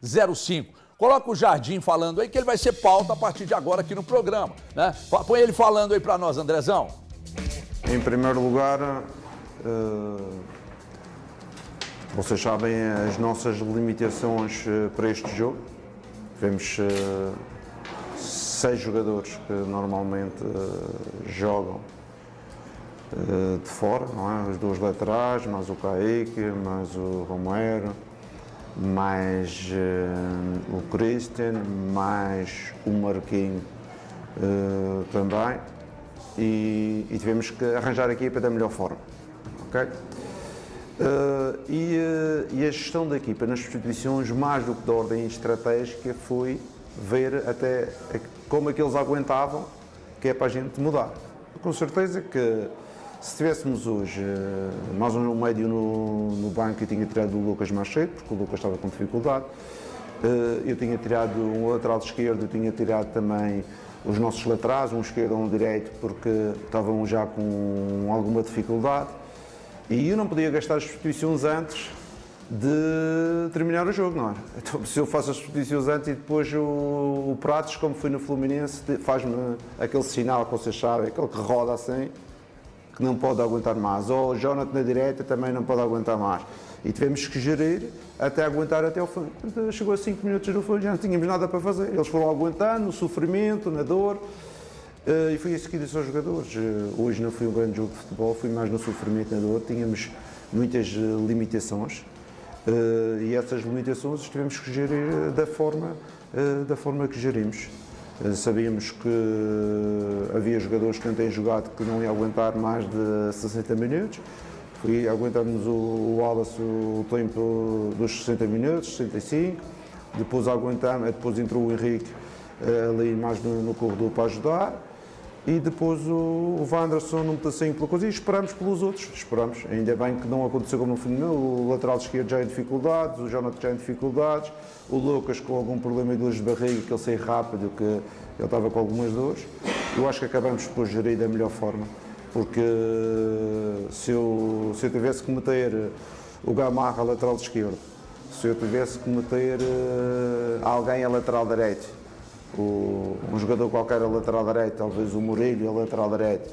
05. Coloca o Jardim falando aí, que ele vai ser pauta a partir de agora aqui no programa, né? Põe ele falando aí para nós, Andrezão. Em primeiro lugar, vocês sabem as nossas limitações para este jogo. Tivemos 6 jogadores que normalmente jogam de fora, não é? Os 2 laterais, mais o Kaique, mais o Romero, mais o Christian, mais o Marquinhos também. E tivemos que arranjar a equipa da melhor forma, ok? E a gestão da equipa nas substituições, mais do que de ordem estratégica, foi ver até como é que eles aguentavam, que é para a gente mudar. Com certeza que se tivéssemos hoje mais um médio no banco, eu tinha tirado o Lucas mais cedo, porque o Lucas estava com dificuldade. Eu tinha tirado um lateral esquerdo, eu tinha tirado também os nossos laterais, um esquerdo e um direito, porque estavam já com alguma dificuldade. E eu não podia gastar as substituições antes de terminar o jogo, não é? Então, se eu faço as substituições antes e depois o Pratos, como foi no Fluminense, faz-me aquele sinal que vocês sabem, aquele que roda assim, que não pode aguentar mais. Ou o Jonathan na direita também não pode aguentar mais. E tivemos que gerir até aguentar até ao fim. Chegou a 5 minutos no fim, já não tínhamos nada para fazer. Eles foram aguentando, no sofrimento, na dor. E foi isso que disse aos jogadores. Hoje não foi um grande jogo de futebol, foi mais no sofrimento, na dor. Tínhamos muitas limitações. E essas limitações tivemos que gerir da forma que gerimos. Sabíamos que havia jogadores que não têm jogado que não iam aguentar mais de 60 minutos. Aguentamos o Wallace o tempo dos 60 minutos, 65. Depois entrou o Henrique ali mais no corredor para ajudar. E depois o Wanderson num pedacinho pela coisa e esperamos pelos outros. Esperamos. Ainda bem que não aconteceu como no final. O lateral esquerdo já em dificuldades, o Jonathan já em dificuldades, o Lucas com algum problema de dores de barriga, que ele saiu rápido, que ele estava com algumas dores. Eu acho que acabamos por gerir da melhor forma, porque se eu tivesse que meter o Gamarra a lateral esquerdo, se eu tivesse que meter alguém a lateral direito, um jogador qualquer a lateral direito, talvez o Mourinho a lateral direito,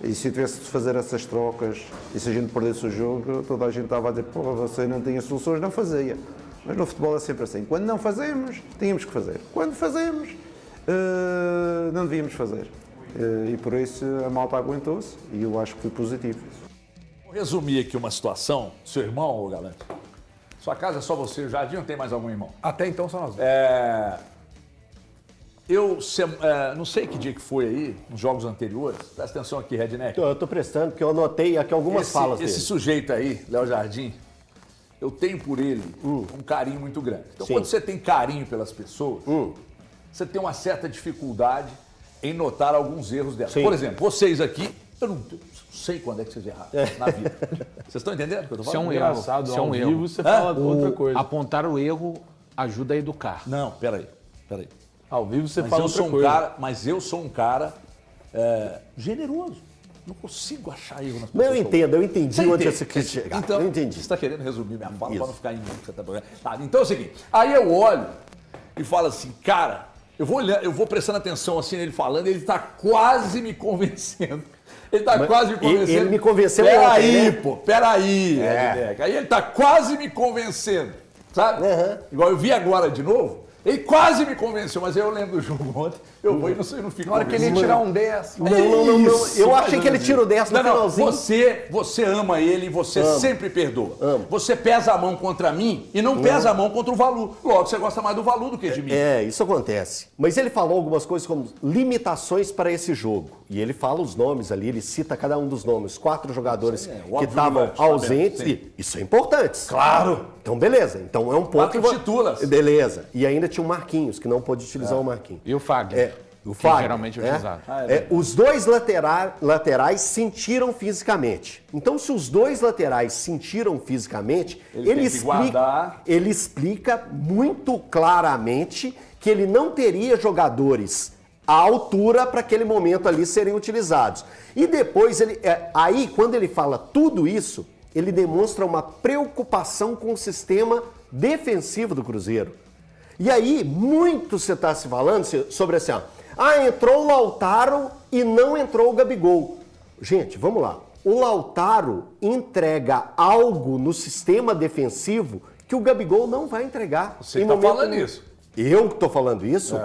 e se eu tivesse de fazer essas trocas, e se a gente perdesse o jogo, toda a gente estava a dizer, pô, você não tinha soluções, não fazia. Mas no futebol é sempre assim, quando não fazemos, tínhamos que fazer. Quando fazemos, não devíamos fazer. E por isso a malta aguentou-se, e eu acho que foi positivo. Vou resumir aqui uma situação. Seu irmão, Galante, sua casa é só você, o Jardim, não tem mais algum irmão? Até então só nós dois. Eu não sei que dia que foi aí, nos jogos anteriores, presta atenção aqui, Redneck. Eu estou prestando, porque eu anotei aqui algumas falas dele. Esse sujeito aí, Léo Jardim, eu tenho por ele um carinho muito grande. Então, Sim. quando você tem carinho pelas pessoas, você tem uma certa dificuldade em notar alguns erros delas. Sim. Por exemplo, vocês aqui, eu não sei quando é que vocês erraram na vida. Vocês estão entendendo o que eu estou falando? Isso é um erro. Se é um ao vivo, erro. você fala outra coisa. Apontar o erro ajuda a educar. Não, peraí. Ao vivo você Mas fala eu outra sou um coisa. cara, eu sou um cara generoso. Não consigo achar erro nas Não, pessoas. eu entendi onde você quis chegar. Então, eu entendi. você está querendo resumir minha fala Isso. para não ficar em mim que você está falando. Tá, então é o seguinte, aí eu olho e falo assim, cara, eu vou prestando atenção assim nele falando, ele está quase me convencendo. Ele está quase me convencendo. Ele me convenceu Peraí, né? peraí, Edneca. Aí ele está quase me convencendo, sabe? Igual eu vi agora de novo. Ele quase me convenceu, mas eu lembro do jogo ontem, eu vou e não fico. Na hora que ele ia tirar um 10. Não. Eu achei que ele tirou 10 no finalzinho. Você ama ele e você sempre perdoa. Amo. Você pesa a mão contra mim e não pesa a mão contra o Valu. Logo, você gosta mais do Valu do que de mim. Isso acontece. Mas ele falou algumas coisas como limitações para esse jogo. E ele fala os nomes ali, ele cita cada um dos nomes. 4 jogadores que estavam ausentes. E isso é importante. Claro. Então, beleza. Então é um ponto 4 titulas. Beleza. E ainda tinha o Marquinhos, que não pôde utilizar o Marquinhos. E o Fagner? O que Fagner, geralmente é utilizado. Os dois laterais sentiram fisicamente. Então, se os dois laterais sentiram fisicamente, ele explica muito claramente que ele não teria jogadores à altura para aquele momento ali serem utilizados. E depois, aí quando ele fala tudo isso, ele demonstra uma preocupação com o sistema defensivo do Cruzeiro. E aí, muito você está se falando sobre assim, ó, entrou o Lautaro e não entrou o Gabigol. Gente, vamos lá. O Lautaro entrega algo no sistema defensivo que o Gabigol não vai entregar. Você está falando isso? Eu que estou falando isso?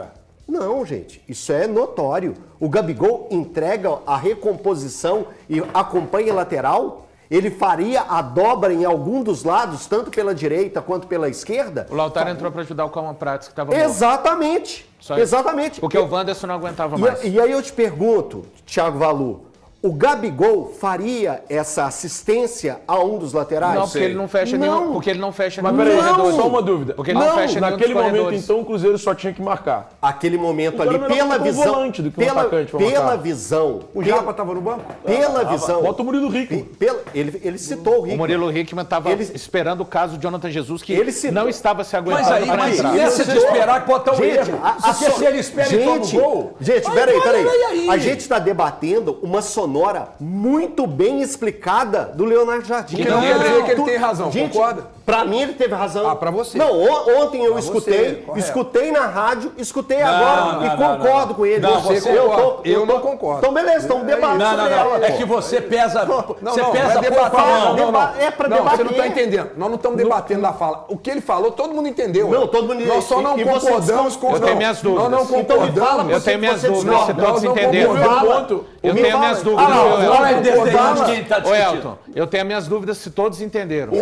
Não, gente, isso é notório. O Gabigol entrega a recomposição e acompanha a lateral. Ele faria a dobra em algum dos lados, tanto pela direita quanto pela esquerda. O Lautaro entrou para ajudar o Calma Prates, que estava morto. Exatamente. Exatamente. Porque o Wanderson não aguentava mais. E aí eu te pergunto, Thiago Valu, o Gabigol faria essa assistência a um dos laterais? Não, porque ele não fecha nenhum. Porque ele não fecha Mas nenhum peraí, dos corredores. só uma dúvida. Porque ele não fecha nenhum Naquele dos momento, corredores. então, o Cruzeiro só tinha que marcar. Aquele momento ali, Então era melhor pela colocar um visão. volante do que um atacante pra Pela marcar. visão. O Japa estava no banco? Pela visão. Bota o Murilo Rico. Ele citou o Rico. O Murilo Hickman estava Ele- esperando o caso do Jonathan Jesus, que Ele se- não estava se aguentando Mas aí, para mas entrar. nessa de esperar que pode estar um Gente, erro. Porque se ele espera e toma o gol... Gente, aí, peraí. A gente está debatendo uma sonora muito bem explicada do Leonardo Jardim. Que não quer dizer que ele tem razão, Gente, concorda? Pra mim ele teve razão. Pra você. Não, ontem eu escutei, correto. escutei na rádio, escutei agora e concordo com ele. Não, você concorda. Eu não concordo. Então beleza, estamos debatendo Não, sobre ela. É que você pesa... Você não pesa é debater, pouco a mão. É pra Não, debater. você não está entendendo. Nós não estamos debatendo na fala. O que ele falou, todo mundo entendeu. Não, todo mundo- Nós só não e você concordamos com... Eu tenho minhas dúvidas. Nós não Então me fala, concordamos. Eu tenho minhas você dúvidas, discorda. se todos Nós não entenderam. concordamos. Eu Me tenho fala. minhas dúvidas. Ah, não, viu, agora é Elton? desdém de quem está Ô, discutindo. Elton, eu tenho minhas dúvidas se todos entenderam.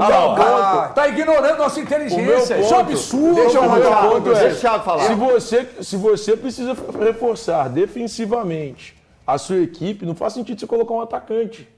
Tá ignorando nossa inteligência. Isso é um absurdo. Deixa eu Não, falar não, um ponto. deixa o Thiago falar. Se você precisa reforçar defensivamente a sua equipe, não faz sentido você colocar um atacante.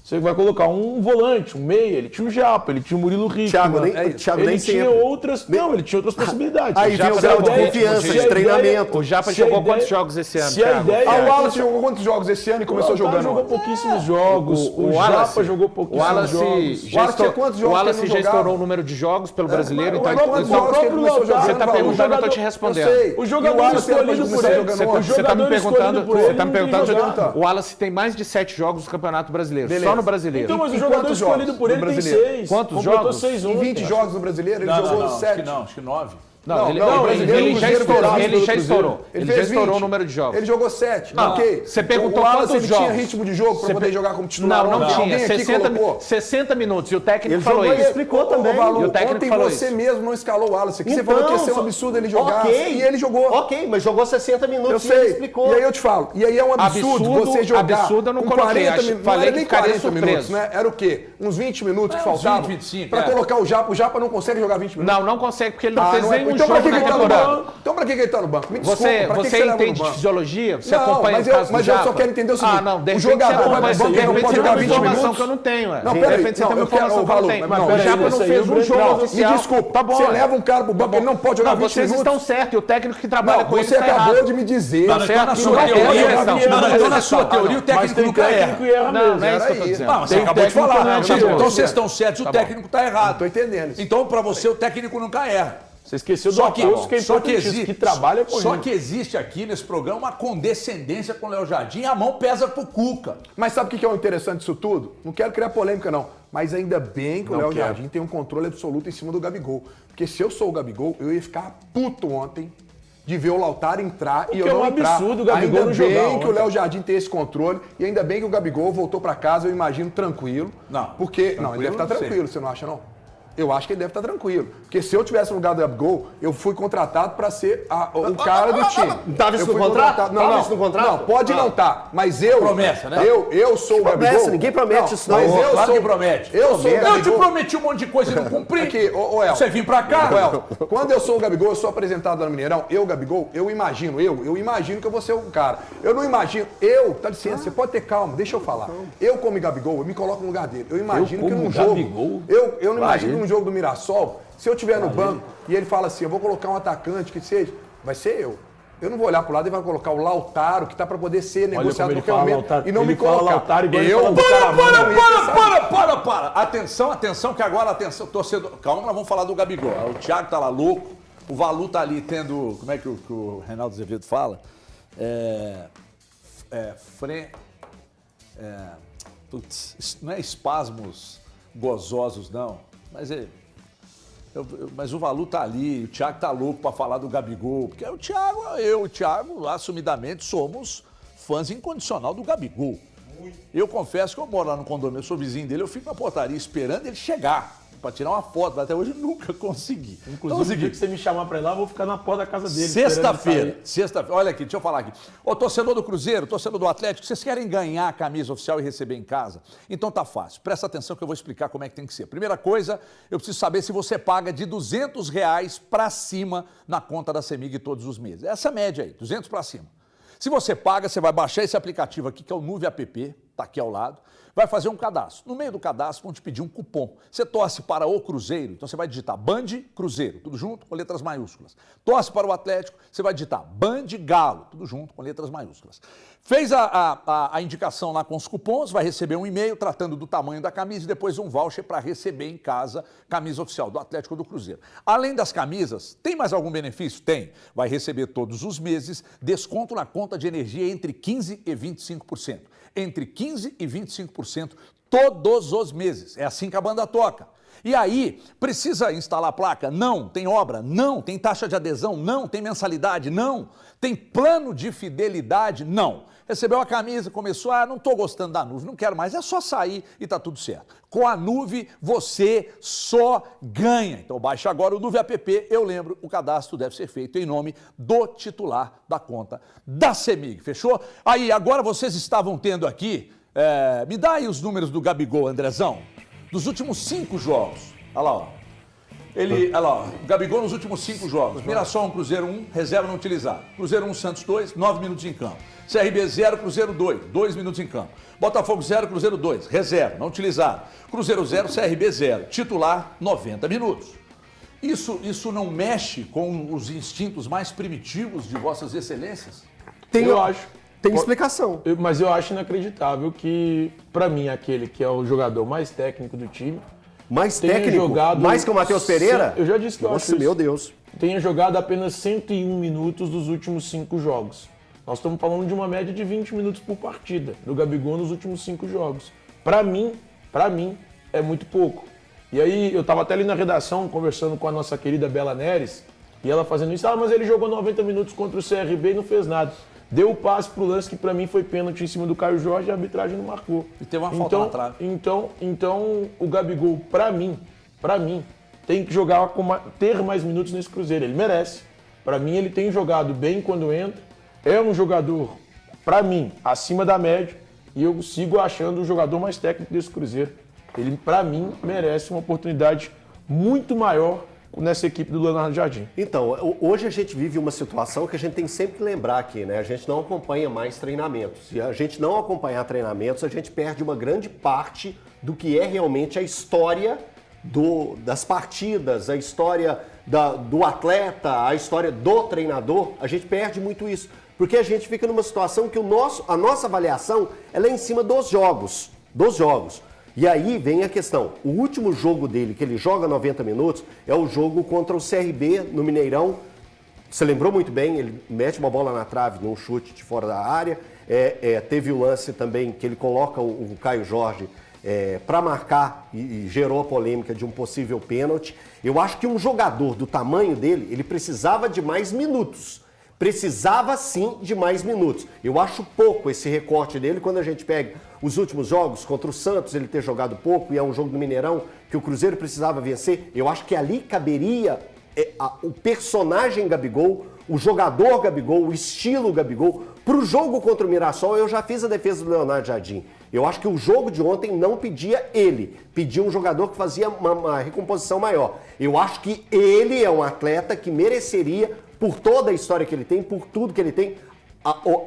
Você vai colocar um volante, um meia. Ele tinha o Japa, ele tinha o Murilo Rico. Thiago, Thiago, ele nem tinha sempre. outras. Não, ele tinha outras possibilidades. Aí vem o grau de confiança, de treinamento. O Japa Se a jogou ideia- quantos jogos esse ano, Se a Thiago? ideia O Wallace jogou quantos jogos esse ano e começou jogando? jogou pouquíssimos jogos. O Wallace- Japa jogou O pouquíssimos Wallace jogos. já estourou, quantos o jogos Wallace que ele já não jogava? estourou o número de jogos pelo brasileiro. Mas Então, quantos então, jogos que ele começou você jogando, está Paulo? perguntando, eu estou te Eu respondendo. sei. O jogador Wallace escolhido depois por começou ele. jogando O ontem. Você está me jogador perguntando, escolhido por você ele está me não perguntando, tem jogado. o Wallace tem mais de 7 jogos no Campeonato Brasileiro, Beleza. só no brasileiro. Então, mas o E jogador quantos escolhido jogos por ele no tem brasileiro? 6. Quantos Completou jogos? 6 Em 20 jogos no brasileiro, ele Não, jogou não, acho 7. que não, acho que 9. Não, ele, não, não, o brasileiro ele já Cruzeiro estourou, fez ele já pelo estourou. Ele já fez estourou 20. o número de jogos. Ele jogou 7. Não, Ok. você perguntou o Wallace, quantos ele jogos. tinha ritmo de jogo para Você poder jogar como titular. Não, não tinha. Alguém aqui 60, colocou. 60 minutos e o técnico Ele falou jogou, isso. ele explicou também. Valu, E o técnico ontem falou você isso. mesmo não escalou o Wallace. Aqui você falou que ia ser um absurdo ele jogar. Ok. E ele jogou. Ok, mas jogou 60 minutos Eu e ele sei. explicou. E aí eu te falo. E aí é um absurdo, você jogar absurdo eu não com coloquei. 40 minutos. Não Falei era que nem ficaria 40 minutos, surpreso. né? Era o quê? Uns 20 minutos que uns faltavam? 20, 25, Pra é. colocar o Japa. O Japa não consegue jogar 20 minutos. Não consegue porque ele não Ah, fez não é- nenhum então pra jogo que na ele tá no temporada. banco? Então pra que ele tá no banco? Me desculpa, Você, pra que você você leva no entende de banco? fisiologia? Você Não, acompanha mas o caso eu do só Japa? quero entender o seguinte, Ah, não, de o repente jogador você vai pro acompanha, banco, de ele não repente pode você jogar tem uma 20 informação minutos? que eu não tenho. Não, De peraí. repente você tem uma eu quero- informação que eu não tenho. Mas O peraí, Japa não isso aí fez o um Breno- jogo não, oficial. Me desculpa, Tá bom. você leva um cara pro banco, ele não pode jogar Não, 20 vocês minutos? estão certos e o técnico que trabalha Não, com ele você está acabou errado. de me dizer. Não, então na Certo? sua Não é teoria... essa questão. Não, então na sua teoria o Mas técnico tem nunca técnico erra. que erra Não, mesmo. não é isso que eu tô Peraí. dizendo. Não, você Tem acabou de técnico falar. que não é Então errado. vocês estão certos e o técnico está errado. Tô entendendo isso. Então, para você, o técnico nunca erra. Você esqueceu do Só que, aposto que é só que importantíssimo, existe, que trabalha com só isso. que existe aqui nesse programa uma condescendência com o Léo Jardim e a mão pesa pro Cuca. Mas sabe o que é o interessante disso tudo? Não quero criar polêmica, não. Mas ainda bem que o Léo Jardim tem um controle absoluto em cima do Gabigol. Porque se eu sou o Gabigol, eu ia ficar puto ontem de ver o Lautaro entrar e eu que é não um entrar. absurdo o Gabigol ainda não jogar bem que o ontem. Léo Jardim tem esse controle e ainda bem que o Gabigol voltou pra casa, eu imagino, tranquilo. Não, Porque, não, ele deve estar não sei. tranquilo, você não acha, não? Eu acho que ele deve estar tranquilo. Porque se eu tivesse no lugar do Gabigol, eu fui contratado para ser o cara do time. Tava isso Eu no fui contrato? contratado- Não, Tava não. isso no contrato? Não, pode não estar. Mas eu... Promessa, né? Eu sou o Promessa, Gabigol. ninguém promete isso não. Mas eu Claro sou... que promete. Eu sou o Eu te Gabigol. prometi um monte de coisa e não cumpri. Aqui, ô El. Você vir pra cá. Ô, El, quando eu sou o Gabigol, eu sou apresentado lá no Mineirão, eu, Gabigol, eu imagino que eu vou ser o cara. Eu não imagino, dá licença, você pode ter calma, deixa eu falar. Eu, como Gabigol, eu me coloco no lugar dele. Eu imagino que num jogo, eu não imagino que num jogo do Mirassol, se eu estiver no banco e ele fala assim, eu vou colocar um atacante que seja, vai ser eu. Eu não vou olhar pro lado e vai colocar o Lautaro, que tá pra poder ser negociado como a ele qualquer fala momento, Lautaro. e não Ele me fala colocar. Lautaro igual ele Eu, fala do Caramano. Para. Atenção, que agora, atenção, torcedor. Calma, nós vamos falar do Gabigol. O Thiago tá lá louco, o Valu tá ali tendo, como é que o Reinaldo Azevedo fala? Putz, não é espasmos gozosos, não, mas Mas o Valu tá ali, o Thiago tá louco pra falar do Gabigol. Porque o Thiago, eu e o Thiago, assumidamente, somos fãs incondicional do Gabigol. Eu confesso que eu moro lá no condomínio, eu sou vizinho dele, eu fico na portaria esperando ele chegar pra tirar uma foto, mas até hoje eu nunca consegui. Inclusive, o dia que você me chamar pra ir lá, eu vou ficar na porta da casa dele. Sexta-feira, olha aqui, deixa eu falar aqui. Ô, torcedor do Cruzeiro, torcedor do Atlético, vocês querem ganhar a camisa oficial e receber em casa? Então tá fácil, presta atenção que eu vou explicar como é que tem que ser. Primeira coisa, eu preciso saber se você paga de R$200 pra cima na conta da CEMIG todos os meses. Essa média aí, 200 pra cima. Se você paga, você vai baixar esse aplicativo aqui, que é o Nuve App, tá aqui ao lado, vai fazer um cadastro. No meio do cadastro vão te pedir um cupom. Você torce para o Cruzeiro, então você vai digitar Band Cruzeiro, tudo junto com letras maiúsculas. Torce para o Atlético, você vai digitar Band Galo, tudo junto com letras maiúsculas. Fez a indicação lá com os cupons, vai receber um e-mail tratando do tamanho da camisa e depois um voucher para receber em casa camisa oficial do Atlético ou do Cruzeiro. Além das camisas, tem mais algum benefício? Tem. Vai receber todos os meses desconto na conta de energia entre 15% e 25%. Entre 15% e 25% todos os meses. É assim que a banda toca. E aí, precisa instalar placa? Não. Tem obra? Não. Tem taxa de adesão? Não. Tem mensalidade? Não. Tem plano de fidelidade? Não. Recebeu a camisa, começou, não estou gostando da Nuve, não quero mais, é só sair e tá tudo certo. Com a Nuve, você só ganha. Então baixa agora o Nuve App, eu lembro, o cadastro deve ser feito em nome do titular da conta da CEMIG, fechou? Aí, agora vocês estavam tendo aqui, me dá aí os números do Gabigol, Andrezão, dos últimos 5 jogos. Olha lá, ó. Olha lá, ó, o Gabigol nos últimos 5 jogos. Mirassol 1, Cruzeiro 1, reserva não utilizado. Cruzeiro 1, Santos 2, 9 minutos em campo. CRB 0, Cruzeiro 2, 2 minutos em campo. Botafogo 0, Cruzeiro 2, reserva, não utilizado. Cruzeiro 0, CRB 0, titular 90 minutos. Isso não mexe com os instintos mais primitivos de vossas excelências? Eu acho. Tem explicação. Mas eu acho inacreditável que, pra mim, aquele que é o jogador mais técnico do time, Mais tenha técnico? jogado Mais que o Matheus Pereira? Eu já disse que eu Nossa, acho isso. meu Deus. Tenha jogado apenas 101 minutos dos últimos 5 jogos. Nós estamos falando de uma média de 20 minutos por partida do Gabigol nos últimos 5 jogos. Pra mim, é muito pouco. E aí, eu tava até ali na redação conversando com a nossa querida Bela Neres, e ela fazendo isso, mas ele jogou 90 minutos contra o CRB e não fez nada. Deu o passe pro lance que pra mim foi pênalti em cima do Caio Jorge e a arbitragem não marcou. E teve uma falta na trave. Então o Gabigol, pra mim, tem que jogar ter mais minutos nesse Cruzeiro. Ele merece. Pra mim, ele tem jogado bem quando entra. É um jogador, pra mim, acima da média. E eu sigo achando o jogador mais técnico desse Cruzeiro. Ele, pra mim, merece uma oportunidade muito maior nessa equipe do Leonardo Jardim. Então, hoje a gente vive uma situação que a gente tem sempre que lembrar aqui, né? A gente não acompanha mais treinamentos. Se a gente não acompanhar treinamentos, a gente perde uma grande parte do que é realmente a história das partidas, a história do atleta, a história do treinador. A gente perde muito isso. Porque a gente fica numa situação que a nossa avaliação ela é em cima dos jogos. E aí vem a questão, o último jogo dele, que ele joga 90 minutos, é o jogo contra o CRB no Mineirão. Você lembrou muito bem, ele mete uma bola na trave num chute de fora da área. Teve o lance também que ele coloca o Caio Jorge para marcar e gerou a polêmica de um possível pênalti. Eu acho que um jogador do tamanho dele, ele precisava de mais minutos. Precisava sim de mais minutos. Eu acho pouco esse recorte dele quando a gente pega os últimos jogos contra o Santos, ele ter jogado pouco e é um jogo do Mineirão que o Cruzeiro precisava vencer. Eu acho que ali caberia o personagem Gabigol, o jogador Gabigol, o estilo Gabigol. Para o jogo contra o Mirassol, eu já fiz a defesa do Leonardo Jardim. Eu acho que o jogo de ontem não pedia ele, pedia um jogador que fazia uma recomposição maior. Eu acho que ele é um atleta que mereceria, por toda a história que ele tem, por tudo que ele tem,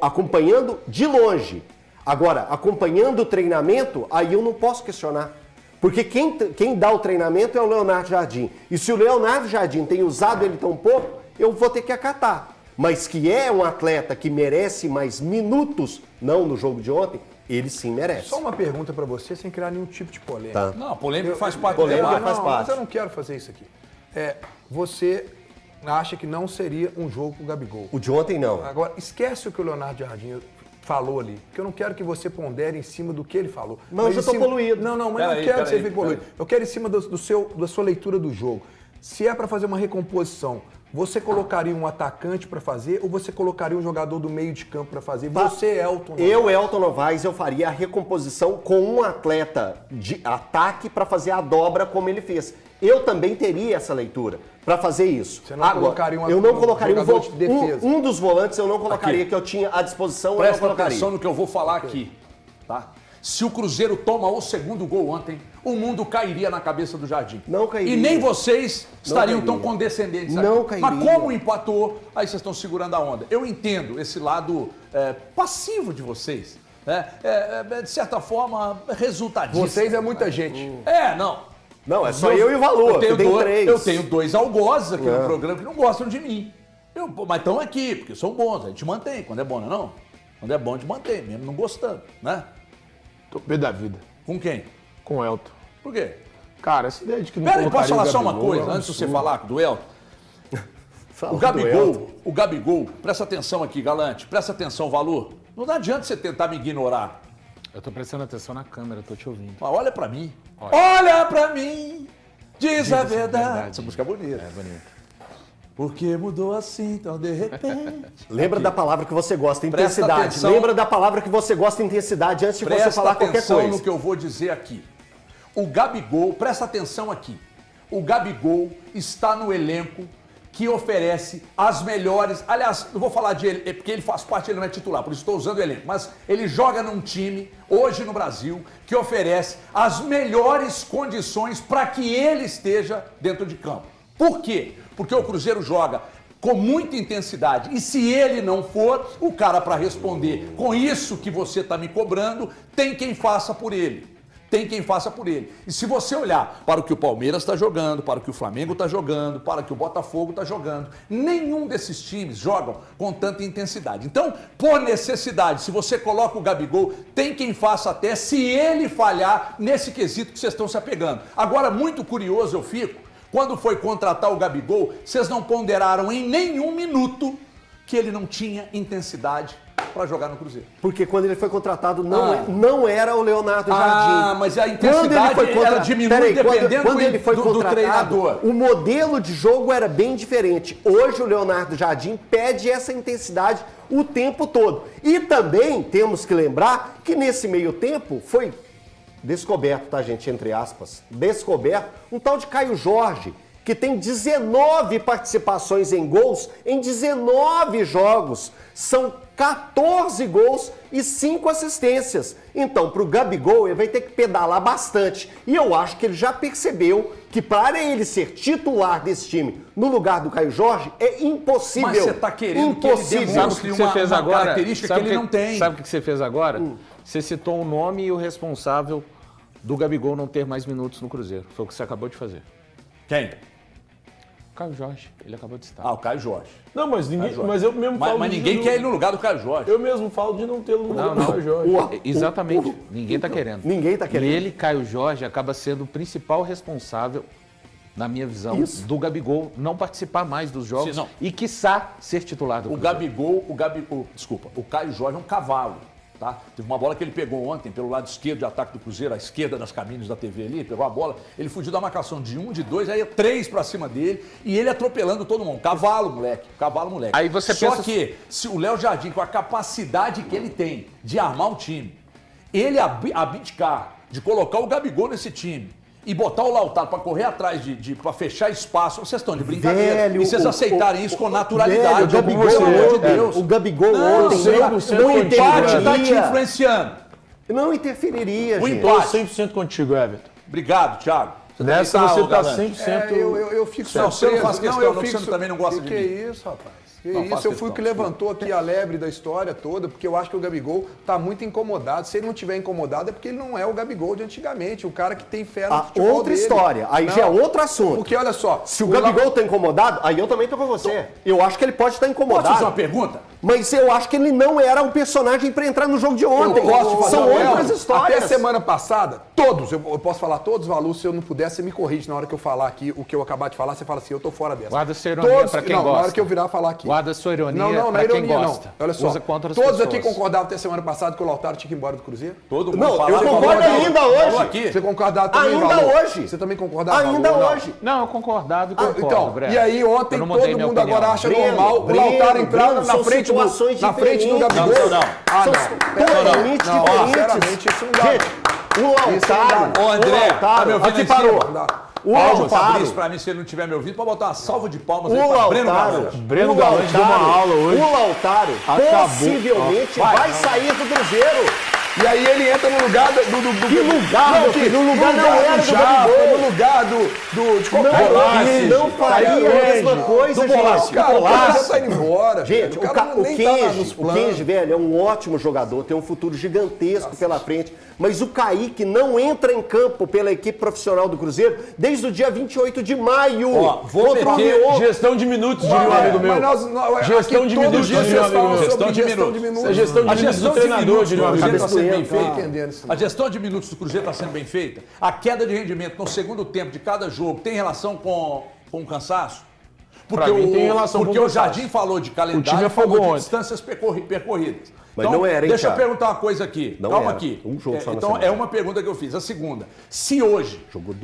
acompanhando de longe. Agora, acompanhando o treinamento, aí eu não posso questionar. Porque quem dá o treinamento é o Leonardo Jardim. E se o Leonardo Jardim tem usado ele tão pouco, eu vou ter que acatar. Mas que é um atleta que merece mais minutos, não no jogo de ontem, ele sim merece. Só uma pergunta pra você, sem criar nenhum tipo de polêmica. Tá. Não, polêmica faz parte do polêmica debate. faz parte. Mas eu não quero fazer isso aqui. Você acha que não seria um jogo com o Gabigol. O de ontem não. Agora, esquece o que o Leonardo Jardim falou ali, porque eu não quero que você pondere em cima do que ele falou. Mas eu já tô poluído. Não, mas eu não quero que você fique poluído. Eu quero em cima da sua leitura do jogo. se é para fazer uma recomposição, você colocaria um atacante para fazer ou você colocaria um jogador do meio de campo para fazer? Você, Elton Novaes. Eu, Elton Novaes, eu faria a recomposição com um atleta de ataque para fazer a dobra como ele fez. Eu também teria essa leitura para fazer isso. Você não colocaria eu não colocaria jogador de defesa? Um dos volantes eu não colocaria, que eu tinha à disposição, eu não Presta colocaria. atenção no que eu vou falar aqui, tá? Se o Cruzeiro toma o segundo gol ontem, o mundo cairia na cabeça do Jardim. Não cairia. E nem vocês estariam cairia. tão condescendentes Não aqui. cairia. Mas como empatou, aí vocês estão segurando a onda. Eu entendo esse lado passivo de vocês. Né? De certa forma, resultadista. Vocês é muita gente. Não. Não, é só eu e o Valor, que tem 3. Eu tenho 2 algozes aqui no programa que não gostam de mim. Mas estão aqui, porque são bons, a gente mantém. Quando é bom, não é não? Quando é bom, a gente mantém, mesmo não gostando, né? Tô pé da vida. Com quem? Com o Elton. Por quê? Cara, essa ideia de que não Pera aí, posso colocaria falar o só uma Gabigol coisa, é um antes de você absurdo. falar do Elton? Elton. O Gabigol, presta atenção aqui, Galante, presta atenção, Valor. Não adianta você tentar me ignorar. Eu tô prestando atenção na câmera, tô te ouvindo. Mas olha pra mim. Olha pra mim, diz a verdade. Essa música é bonita. É bonito. Porque mudou assim, então de repente. Lembra da palavra que você gosta, Presta intensidade. atenção. Lembra da palavra que você gosta, intensidade, antes de você Presta falar qualquer atenção coisa. no que eu vou dizer aqui. O Gabigol, presta atenção aqui. O Gabigol está no elenco que oferece as melhores... Aliás, não vou falar de ele, porque ele faz parte, ele não é titular, por isso estou usando o elenco. Mas ele joga num time, hoje no Brasil, que oferece as melhores condições para que ele esteja dentro de campo. Por quê? Porque o Cruzeiro joga com muita intensidade. E se ele não for, o cara para responder com isso que você está me cobrando, tem quem faça por ele. Tem quem faça por ele. E se você olhar para o que o Palmeiras está jogando, para o que o Flamengo está jogando, para o que o Botafogo está jogando, nenhum desses times jogam com tanta intensidade. Então, por necessidade, se você coloca o Gabigol, tem quem faça até se ele falhar nesse quesito que vocês estão se apegando. Agora, muito curioso eu fico, quando foi contratar o Gabigol, vocês não ponderaram em nenhum minuto que ele não tinha intensidade para jogar no Cruzeiro. Porque quando ele foi contratado, não era o Leonardo Jardim. Mas a intensidade ela diminui dependendo quando ele foi do contratado, treinador. o modelo de jogo era bem diferente. Hoje o Leonardo Jardim pede essa intensidade o tempo todo. E também temos que lembrar que nesse meio tempo foi descoberto, tá, gente, entre aspas, descoberto um tal de Caio Jorge, que tem 19 participações em gols em 19 jogos. São 14 gols e 5 assistências. Então, para o Gabigol, ele vai ter que pedalar bastante. E eu acho que ele já percebeu que para ele ser titular desse time no lugar do Caio Jorge é impossível. Mas você está querendo que ele demonstre Sabe o que você fez agora? característica que ele não tem. Sabe o que você fez agora? Você citou o nome e o responsável do Gabigol não ter mais minutos no Cruzeiro. Foi o que você acabou de fazer. Quem? Caio Jorge, ele acabou de citar. O Caio Jorge. Não, mas ninguém. Mas eu mesmo falo. Mas ninguém quer ir no lugar do Caio Jorge. Eu mesmo falo de não tê-lo no lugar do Caio Jorge. Exatamente. Ninguém tá querendo. Ninguém tá querendo. E ele, Caio Jorge, acaba sendo o principal responsável, na minha visão, do Gabigol não participar mais dos jogos Sim, não. e, quiçá, ser titular do O Cruzeiro. o Caio Jorge é um cavalo, tá? Teve uma bola que ele pegou ontem pelo lado esquerdo de ataque do Cruzeiro, à esquerda das cabines da TV ali, pegou a bola, ele fugiu da marcação de 1, de 2, aí 3 pra cima dele e ele atropelando todo mundo. Cavalo, moleque. Aí você pensa- Só que se o Léo Jardim, com a capacidade que ele tem de armar um time, ele abdicar de colocar o Gabigol nesse time e botar o Lautaro para correr atrás para fechar espaço, vocês estão de brincadeira. Velho, e vocês aceitarem isso com naturalidade. Velho, Pelo amor de Deus. O Gabigol Não, ontem o empate está te influenciando. Não interferiria, O gente. Tô empate. 100% contigo, Everton. Obrigado, Thiago. Nessa também você tá Galante. 100%. Eu fico Não, você não surpreso. faz questão, eu não, fico você também não gosta de que mim. Que isso, rapaz? Que Não isso, faço eu fui questão, o que levantou aqui a lebre da história toda, porque eu acho que o Gabigol tá muito incomodado. Se ele não tiver incomodado é porque ele não é o Gabigol de antigamente, o cara que tem fé no futebol Outra dele. história. Aí Não, já é outro assunto. Porque olha só, Se o Gabigol tá incomodado, aí eu também tô com você. Eu acho que ele pode estar Posso fazer uma incomodado. pergunta? Mas eu acho que ele não era um personagem para entrar no jogo de ontem. posso fazer São uma outras pergunta? histórias. Até semana passada, Todos, eu posso falar todos, Valu, se eu não puder, você me corrige na hora que eu falar aqui, o que eu acabar de falar, você fala assim, eu tô fora dessa. Guarda sua ironia pra quem gosta. Na hora que eu virar falar aqui. Guarda sua ironia não é pra quem ironia, gosta. não. Olha só, Usa contra as todos pessoas. aqui concordavam até semana passada que o Lautaro tinha que ir embora do Cruzeiro? Todo mundo Não, falava, eu concordo falou ainda hoje. aqui. Você concordava também, Ainda Valu? hoje. Você também concordava, Ainda Valu, ou não? hoje. Não, eu concordava e concordo, Então, Breno. e aí ontem Eu não todo mudei minha mundo opinião. agora acha Breno, normal o Breno, Lautaro entrar Breno, na são frente do situações Gabigol. Não, não. Ah, São totalmente Não, diferentes. sinceramente, isso não dá. Gente, o Lautaro... Ô, André, o tá Lautaro, me ouvindo aqui aí parou. em cima? O Palmas, Lautaro... Fabrício, pra mim, se ele não estiver me ouvindo, pode botar uma salva de palmas O aí pra Breno Lautaro, Galante. Breno Galante deu uma aula hoje. O Lautaro Acabou. possivelmente vai sair do Cruzeiro. E aí ele entra no lugar do Que lugar, meu filho? No lugar não era do Japa, Gabigol. no lugar de qualquer Ele não faria a mesma coisa, gente. Cara, o cara já tá indo embora. Gente, velho. O o cara nos planos. Kenji, velho, é um ótimo jogador, tem um futuro gigantesco pela frente. Mas o Kaique não entra em campo pela equipe profissional do Cruzeiro desde o dia 28 de maio. Ó, vou contra o meter Lyon. Gestão de minutos, diria um amigo meu. Gestão Gestão de minutos, dia diria um vocês amigo falam meu. sobre Gestão de gestão de minutos. minutos. Isso é gestão de A minutos gestão do de treinador, minutos diria um do amigo Cruzeiro meu. está sendo bem Não tô feita. entendendo isso, não. A gestão de minutos do Cruzeiro está sendo bem feita. A queda de rendimento no segundo tempo de cada jogo tem relação com o cansaço? Pra mim tem relação porque com o o cansaço. Jardim falou de O time calendário, afogou falou de ontem. distâncias percorridas. Mas Então, não era, hein, deixa eu Thiago? perguntar uma coisa aqui. Não Calma era. aqui. Um jogo só na Então, semana. é uma pergunta que eu fiz. A segunda. Se hoje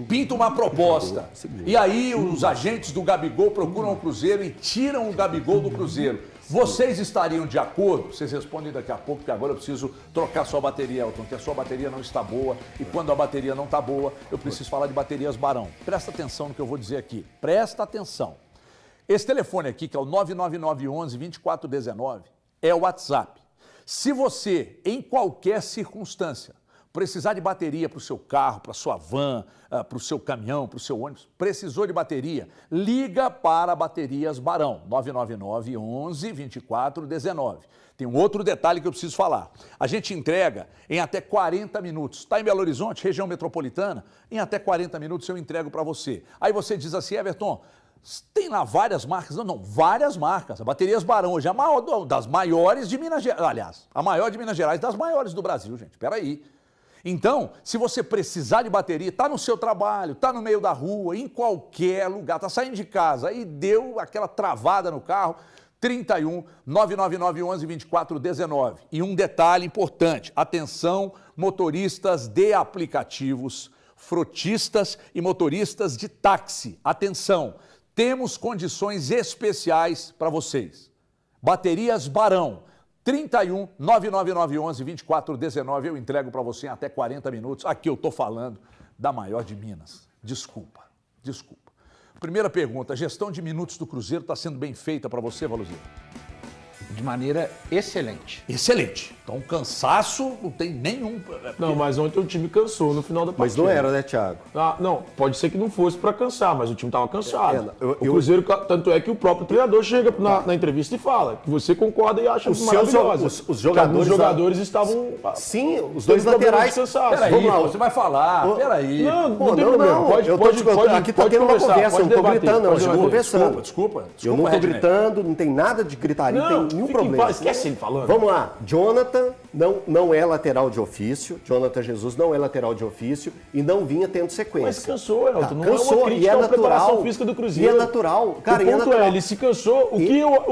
pinta uma proposta e aí os agentes do Gabigol procuram o Cruzeiro e tiram o Gabigol do Cruzeiro, vocês estariam de acordo? Vocês respondem daqui a pouco, porque agora eu preciso trocar sua bateria, Elton, que a sua bateria não está boa. E quando a bateria não está boa, eu preciso falar de baterias Barão. Presta atenção no que eu vou dizer aqui. Presta atenção. Esse telefone aqui, que é o 99911-2419, é o WhatsApp. Se você, em qualquer circunstância, precisar de bateria para o seu carro, para a sua van, para o seu caminhão, para o seu ônibus, precisou de bateria, liga para Baterias Barão, 99911-2419. Tem um outro detalhe que eu preciso falar. A gente entrega em até 40 minutos. Está em Belo Horizonte, região metropolitana, em até 40 minutos eu entrego para você. Aí você diz assim, Everton, tem lá várias marcas? Não, várias marcas. A Baterias Barão hoje é a maior das maiores de Minas Gerais. Aliás, a maior de Minas Gerais, das maiores do Brasil, gente. Espera aí. Então, se você precisar de bateria, está no seu trabalho, está no meio da rua, em qualquer lugar, está saindo de casa e deu aquela travada no carro, 31 99911-2419. E um detalhe importante, atenção, motoristas de aplicativos, frotistas e motoristas de táxi. Atenção, temos condições especiais para vocês. Baterias Barão, 31 99911-2419. Eu entrego para você em até 40 minutos. Aqui eu estou falando da maior de Minas. Desculpa. Primeira pergunta, a gestão de minutos do Cruzeiro está sendo bem feita para você, Valuzinho? De maneira excelente. Excelente. Então, cansaço não tem nenhum... Não, mas ontem o time cansou no final da partida. Mas não era, né, Thiago? Ah, não, pode ser que não fosse pra cansar, mas o time tava cansado. eu- O Cruzeiro, tanto é que o próprio treinador chega na entrevista e fala que você concorda e acha Os maravilhosa. seus- os Que alguns jogadores jogadores estavam... Sim, os tendo dois problemas laterais. de cansaço. Peraí, Vamos lá. você vai falar, peraí. Não Pô, tem problema. Pode, eu tô pode, te- pode, aqui tá pode tendo uma conversar, conversa, eu pode não tô debater, gritando, não, pode eu tô debater. conversando. Desculpa, Eu não tô Redney. gritando, não tem nada de gritaria, não Não, tem nenhum fica em problema. paz, esquece ele falando. Vamos lá, Jonathan não é lateral de ofício, Jonathan Jesus não é lateral de ofício e não vinha tendo sequência. Mas cansou, Elton. Não cansou, é uma crítica e é à natural. preparação física do Cruzeiro. E é natural. Cara, o e é ponto natural. ele se cansou. O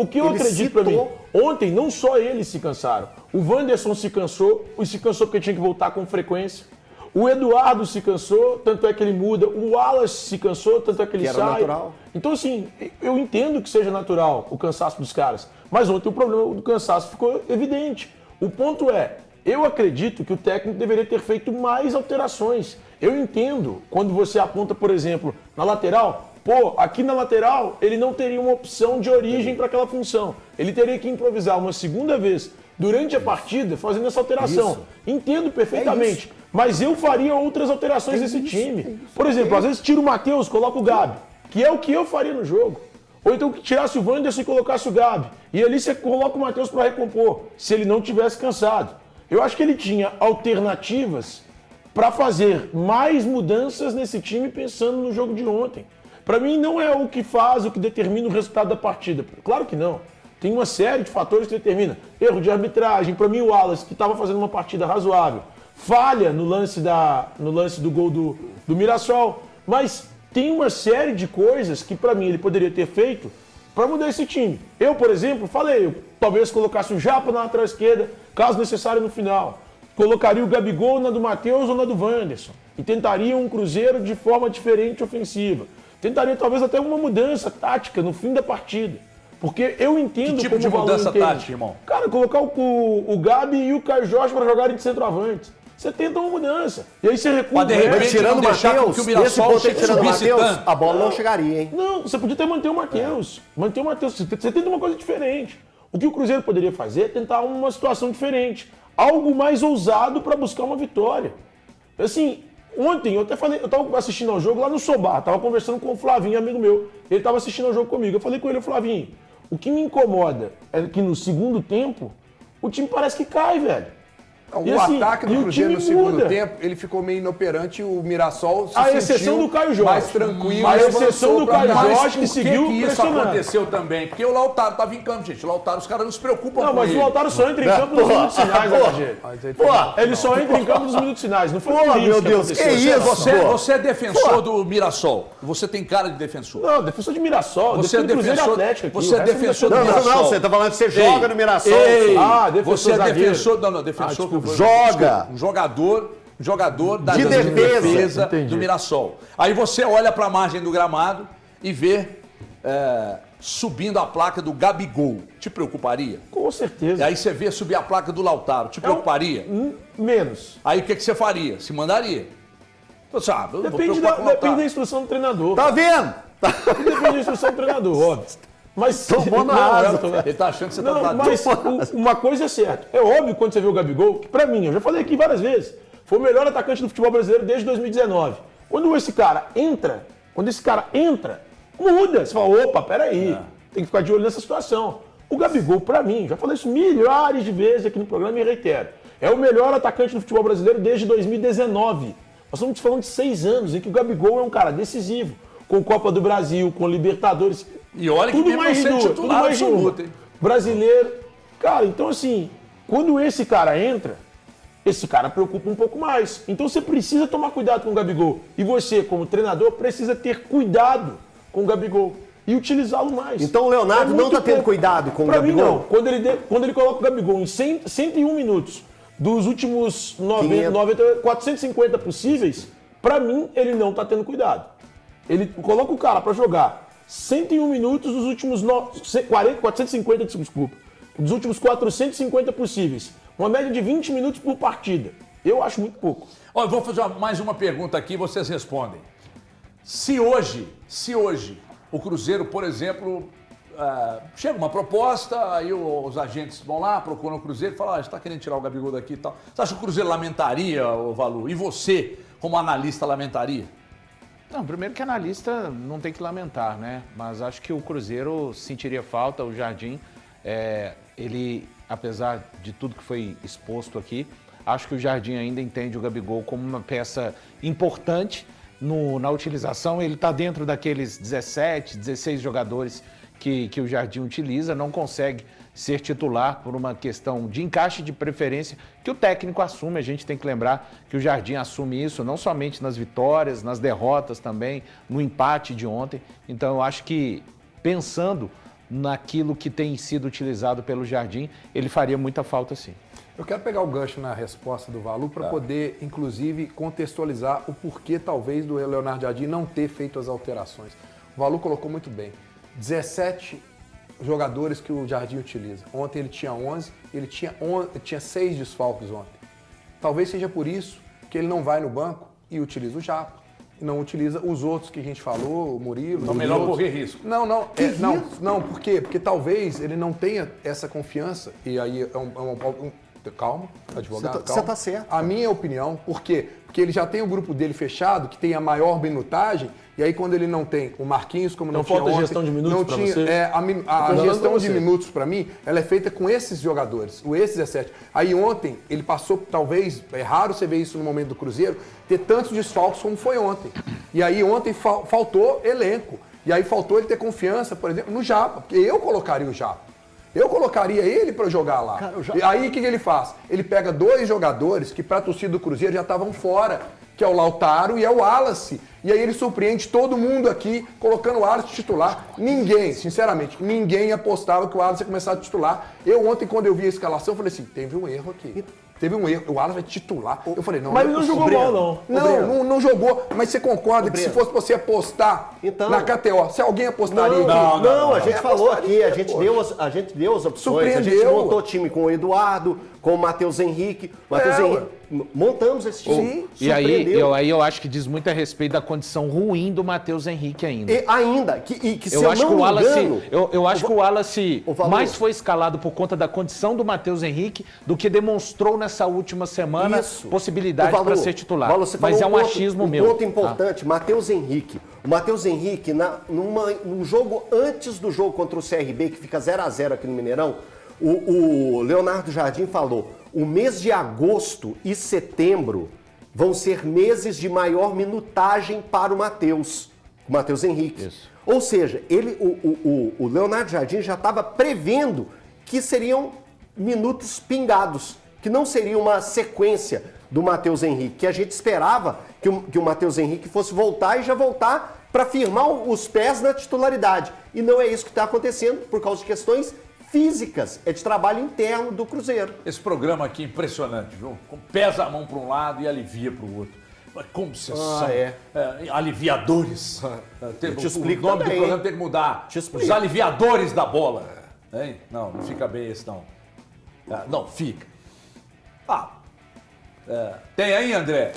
que eu ele acredito pra mim, citou- ontem não só eles se cansaram. O Wanderson se cansou, e se cansou porque tinha que voltar com frequência. O Eduardo se cansou, tanto é que ele muda. O Wallace se cansou, tanto é que ele Que era sai. natural. Então, assim, eu entendo que seja natural o cansaço dos caras. Mas ontem o problema do cansaço ficou evidente. O ponto é, eu acredito que o técnico deveria ter feito mais alterações. Eu entendo quando você aponta, por exemplo, na lateral, pô, aqui na lateral ele não teria uma opção de origem para aquela função. Ele teria que improvisar uma segunda vez durante a partida fazendo essa alteração. Entendo perfeitamente. Mas eu faria outras alterações nesse time. Por exemplo, às vezes tira o Matheus, coloca o Gabi, que é o que eu faria no jogo. Ou então que tirasse o Wanderson e colocasse o Gabi. E ali você coloca o Matheus para recompor, se ele não tivesse cansado. Eu acho que ele tinha alternativas para fazer mais mudanças nesse time pensando no jogo de ontem. Para mim não é o que faz, o que determina o resultado da partida. Claro que não. Tem uma série de fatores que determina. Erro de arbitragem. Para mim o Wallace, que estava fazendo uma partida razoável, falha no lance do gol do Mirassol. Mas tem uma série de coisas que, pra mim, ele poderia ter feito para mudar esse time. Eu, por exemplo, eu talvez colocasse o Japa na lateral esquerda, caso necessário no final. Colocaria o Gabigol na do Matheus ou na do Wanderson. E tentaria um Cruzeiro de forma diferente ofensiva. Tentaria talvez até uma mudança tática no fim da partida. Porque eu entendo Que tipo de mudança tática, irmão? Cara, colocar o Gabi e o Caio Jorge para jogarem de centroavante. Você tenta uma mudança. E aí você recua. Mas de repente, Mas tirando não o deixar Matheus, que o nesse Mirassol ponto aí, tirando o subisse Matheus, tanto. a bola não chegaria, hein? Não, você podia até manter o Matheus. Manter o Matheus. Você tenta uma coisa diferente. O que o Cruzeiro poderia fazer é tentar uma situação diferente. Algo mais ousado para buscar uma vitória. Assim, ontem eu até falei, eu estava assistindo ao jogo lá no Sobar, estava conversando com o Flavinho, amigo meu. Ele estava assistindo ao jogo comigo. Eu falei com ele, Flavinho, o que me incomoda é que no segundo tempo o time parece que cai, velho. O E assim, ataque do e o Cruzeiro no time segundo muda. tempo, ele ficou meio inoperante, o Mirassol se A sentiu exceção do Caio Jorge. mais tranquilo. A e exceção avançou do pra Caio cá. Jorge, Mas que por seguiu que isso pressionando. aconteceu também? Porque o Lautaro estava em campo, gente. O Lautaro, os caras não se preocupam Não, com mas ele. o Lautaro só entra em campo nos minutos finais, né, Rogério? Ele só entra em campo nos minutos finais. Não foi por isso meu que Deus, aconteceu. que isso? Você é defensor do Mirassol. Você tem cara de defensor. Não, defensor de Mirassol. Você é defensor do Cruzeiro defensor- Atlético aqui. você é O resto defensor não do defende. Mirassol. Você tá falando que você joga no Mirassol. Ei, Ah, defensor você é zagueiro. defensor, defensor desculpa. Joga. Um jogador da De linha defesa. Entendi. do Mirassol. Aí você olha para a margem do gramado e vê subindo a placa do Gabigol. Te preocuparia? Com E certeza. aí você vê subir a placa do Lautaro. Te preocuparia? Menos. Aí o que você faria? Se mandaria? Você sabe, eu não vou Depende preocupar com o da Lautaro. instrução do treinador. Tá vendo? Depende da instrução do treinador, óbvio. Mas Tomou na Não, asa. Ele tá achando que você tá Não, do lado mas dele. uma coisa é certa. É óbvio quando você vê o Gabigol, que pra mim, eu já falei aqui várias vezes, foi o melhor atacante do futebol brasileiro desde 2019. Quando esse cara entra, muda. Você fala, opa, peraí, tem que ficar de olho nessa situação. O Gabigol, pra mim, já falei isso milhares de vezes aqui no programa e reitero, é o melhor atacante do futebol brasileiro desde 2019. Nós estamos falando de 6 anos em que o Gabigol é um cara decisivo, com Copa do Brasil, com Libertadores. E olha que tudo mesmo mais não sendo de uma, titular tudo mais de uma. absoluto, hein? Brasileiro. Cara, então assim, quando esse cara entra, esse cara preocupa um pouco mais. Então você precisa tomar cuidado com o Gabigol. E você, como treinador, precisa ter cuidado com o Gabigol e utilizá-lo mais. Então o Leonardo não muito tá tendo pouco. cuidado com o Pra mim, Gabigol? não. Quando ele coloca o Gabigol em 101 minutos dos últimos 450 possíveis, pra mim, ele não tá tendo cuidado. Ele coloca o cara pra jogar 101 minutos dos últimos 450, desculpa. Dos últimos 450 possíveis. Uma média de 20 minutos por partida. Eu acho muito pouco. Ó, eu vou fazer mais uma pergunta aqui, vocês respondem. Se hoje o Cruzeiro, por exemplo, chega uma proposta, aí os agentes vão lá, procuram o Cruzeiro e falam, a gente está querendo tirar o Gabigol daqui e tal. Você acha que o Cruzeiro lamentaria, ô Valu? E você, como analista, lamentaria? Não, primeiro que analista não tem que lamentar, né? Mas acho que o Cruzeiro sentiria falta, o Jardim, ele, apesar de tudo que foi exposto aqui, acho que o Jardim ainda entende o Gabigol como uma peça importante na utilização. Ele está dentro daqueles 17, 16 jogadores que o Jardim utiliza, não consegue ser titular por uma questão de encaixe de preferência que o técnico assume. A gente tem que lembrar que o Jardim assume isso não somente nas vitórias, nas derrotas também, no empate de ontem. Então eu acho que, pensando naquilo que tem sido utilizado pelo Jardim, ele faria muita falta sim. Eu quero pegar o gancho na resposta do Valu para poder, inclusive, contextualizar o porquê, talvez, do Leonardo Jardim não ter feito as alterações. O Valu colocou muito bem. 17 jogadores que o Jardim utiliza. Ontem ele tinha 11, ele tinha 6 desfalques ontem. Talvez seja por isso que ele não vai no banco e utiliza o Japa. E não utiliza os outros que a gente falou, o Murilo. Então os melhor outros. correr risco. Não, por quê? Porque talvez ele não tenha essa confiança, e aí calma, advogado, Você calma. tá certo. A minha opinião, por quê? Porque ele já tem o grupo dele fechado, que tem a maior minutagem, e aí quando ele não tem o Marquinhos, como não Então tinha falta ontem, gestão de minutos não pra tinha, você? a gestão de você. minutos, para mim, ela é feita com esses jogadores, esses 17. Aí ontem, ele passou, talvez, é raro você ver isso no momento do Cruzeiro, ter tantos desfalques como foi ontem. E aí ontem faltou elenco. E aí faltou ele ter confiança, por exemplo, no Japa, porque eu colocaria o Japa. Eu colocaria ele para jogar lá. Cara, E aí o que ele faz? Ele pega 2 jogadores que para a torcida do Cruzeiro já estavam fora, que é o Lautaro e é o Wallace. E aí ele surpreende todo mundo aqui, colocando o Wallace titular. Ninguém, sinceramente, ninguém apostava que o Wallace ia começar a titular. Eu ontem, quando eu vi a escalação, eu falei assim, teve um erro aqui. Teve um erro, o Wallace vai titular. Eu falei, não, Mas não é ele não possível. jogou mal, não. Não jogou. Mas você concorda que se fosse pra você apostar Então- na KTO, se alguém apostaria aqui? Não, a gente falou apostaria, aqui, a gente deu as opções, a gente Surpreendeu. montou time com o Eduardo, com o Matheus Henrique. Montamos esse time. E aí, Surpreendeu. eu acho que diz muito a respeito da condição ruim do Matheus Henrique ainda. E ainda, que se Eu acho não que o me Wallace, engano, eu acho que o Wallace o Valor- mais foi escalado por conta da condição do Matheus Henrique do que demonstrou nessa última semana Isso. possibilidade O Valor- para ser titular. Valor, você Mas é falou um ponto- achismo um meu. ponto importante, Matheus Henrique. O Matheus Henrique, num jogo antes do jogo contra o CRB, que fica 0-0 aqui no Mineirão, o Leonardo Jardim falou, o mês de agosto e setembro vão ser meses de maior minutagem para o Matheus Henrique. Isso. Ou seja, o Leonardo Jardim já estava prevendo que seriam minutos pingados, que não seria uma sequência do Matheus Henrique, que a gente esperava que o Matheus Henrique fosse voltar e já voltar para firmar os pés na titularidade. E não é isso que está acontecendo por causa de questões físicas, é de trabalho interno do Cruzeiro. Esse programa aqui é impressionante, viu? Pesa a mão para um lado e alivia para o outro. Mas como vocês são aliviadores. Eu te explico o nome também, do programa hein? tem que mudar. Te explico. Os aliviadores da bola. Hein? Não fica bem esse não. Não, fica. Tem aí, André?